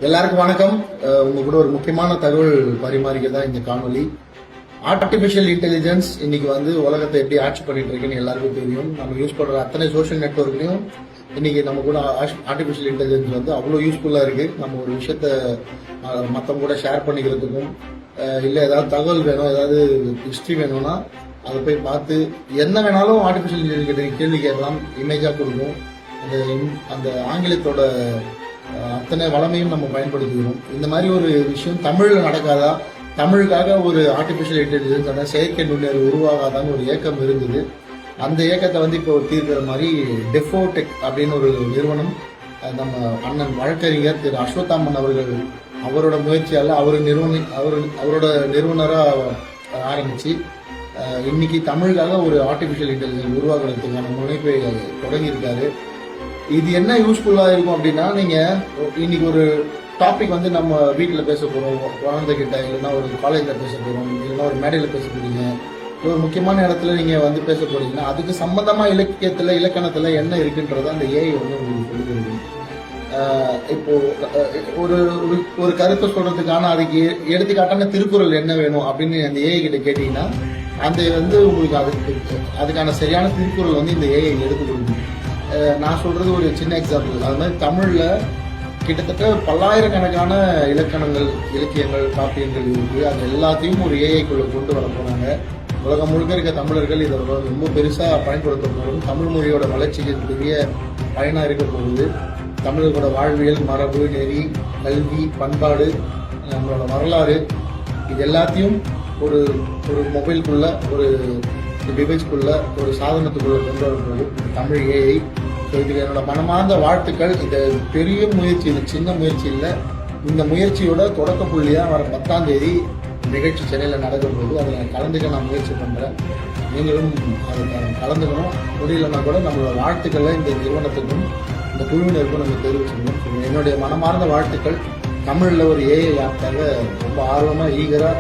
எல்லாருக்கும் வணக்கம். உங்க கூட ஒரு முக்கியமான தகவல் பரிமாறிக்கதான் இந்த காணொலி. ஆர்டிபிஷியல் இன்டெலிஜென்ஸ் இன்னைக்கு உலகத்தை எப்படி ஆட்சி பண்ணிட்டு இருக்குன்னு எல்லாருக்கும் தெரியும். நம்ம யூஸ் பண்ற அத்தனை சோஷியல் நெட்வொர்க்லயும் இன்னைக்கு நம்ம கூட ஆர்டிபிஷியல் இன்டெலிஜென்ஸ் அவ்வளவு யூஸ்ஃபுல்லா இருக்கு. நம்ம ஒரு விஷயத்த மத்தவங்க கூட ஷேர் பண்ணிக்கிறதுக்கும் இல்ல ஏதாவது தகவல் வேணும், ஏதாவது ஹிஸ்டரி வேணும்னா அதை போய் பார்த்து என்ன வேணாலும் ஆர்டிபிஷியல் இன்டெலிஜென்ஸ் கேள்வி கேட்கலாம், இமேஜா கொடுக்கும். அந்த ஆங்கிலத்தோட அத்தனை வளமையும் நம்ம பயன்படுத்திக்கிறோம். இந்த மாதிரி ஒரு விஷயம் தமிழ்ல நடக்காதா, தமிழுக்காக ஒரு ஆர்டிபிஷியல் இன்டெலிஜென்ஸ் செயற்கை நுண்ணறிவு உருவாகாதான்னு ஒரு ஏக்கம் இருந்தது. அந்த ஏக்கத்தை இப்போ தீர்க்கிற மாதிரி டெஃபோடெக் அப்படின்னு ஒரு நிறுவனம், நம்ம அண்ணன் வழக்கறிஞர் திரு அஸ்வத்தாமன் அவர்கள் அவரோட முயற்சியால அவரோட நிறுவனராக ஆரம்பிச்சு இன்னைக்கு தமிழுக்காக ஒரு ஆர்டிபிஷியல் இன்டெலிஜென்ஸ் உருவாக்குறதுக்கான முனைப்பை தொடங்கியிருக்காரு. இது என்ன யூஸ்ஃபுல்லா இருக்கும் அப்படின்னா, நீங்க இன்னைக்கு ஒரு டாபிக் நம்ம வீட்டுல பேச போறோம், குழந்தைகிட்ட இல்லைன்னா ஒரு காலேஜ்ல பேச போறோம், இல்லைன்னா ஒரு மேடையில பேச போறீங்க, ஒரு முக்கியமான இடத்துல நீங்க பேச போறீங்கன்னா அதுக்கு சம்பந்தமா இலக்கணத்துல என்ன இருக்குன்றத அந்த ஏஐ உங்களுக்கு சொல்லிடுது. இப்போ ஒரு கருத்தை சொல்றதுக்கான அதுக்கு எடுத்துக்காட்டான திருக்குறள் என்ன வேணும் அப்படின்னு அந்த ஏஐ கிட்ட கேட்டீங்கன்னா அந்த உங்களுக்கு அதுக்கான சரியான திருக்குறள் இந்த ஏஐ எடுத்து கொடுக்கும். நான் சொல்றது ஒரு சின்ன எக்ஸாம்பிள். அது மாதிரி தமிழ்ல கிட்டத்தட்ட பல்லாயிரக்கணக்கான இலக்கணங்கள், இலக்கியங்கள், காப்பியங்கள் இருக்கு. அது எல்லாத்தையும் ஒரு ஏஐக்குள்ள கொண்டு வர போறாங்க. உலகம் முழுக்க இருக்க தமிழர்கள் இதை ரொம்ப பெருசா பயன்படுத்த போகும். தமிழ் மொழியோட வளர்ச்சிக்கு பெரிய பயனா இருக்க போகுது. தமிழர்களோட வாழ்வியல், மரபு, நெறி, கல்வி, பண்பாடு, நம்மளோட வரலாறு, இது எல்லாத்தையும் ஒரு மொபைலுக்குள்ள, ஒரு டிவைஸ்க்குள்ள, ஒரு சாதனத்துக்குள்ள கொண்டு வரப்போகுது தமிழ் ஏஐ. இதுக்கு என்னோட மனமார்ந்த வாழ்த்துக்கள். இது பெரிய முயற்சி, இது சின்ன முயற்சி இல்லை. இந்த முயற்சியோட தொடக்க புள்ளியா வர 10ஆம் தேதி நிகழ்ச்சி சென்னையில் நடக்க போகுது. அதில் கலந்துக்க நான் முயற்சி பண்றேன். நீங்களும் அதில் கலந்துக்கணும். முடியலன்னா கூட நம்மளோட வாழ்த்துக்களை இந்த நிறுவனத்துக்கும் இந்த குழுவினருக்கும் நம்ம தெரிவிச்சுக்கணும். என்னுடைய மனமார்ந்த வாழ்த்துக்கள். தமிழ்ல ஒரு ஏஐ ஆப்காக ரொம்ப ஆர்வமா ஈகரா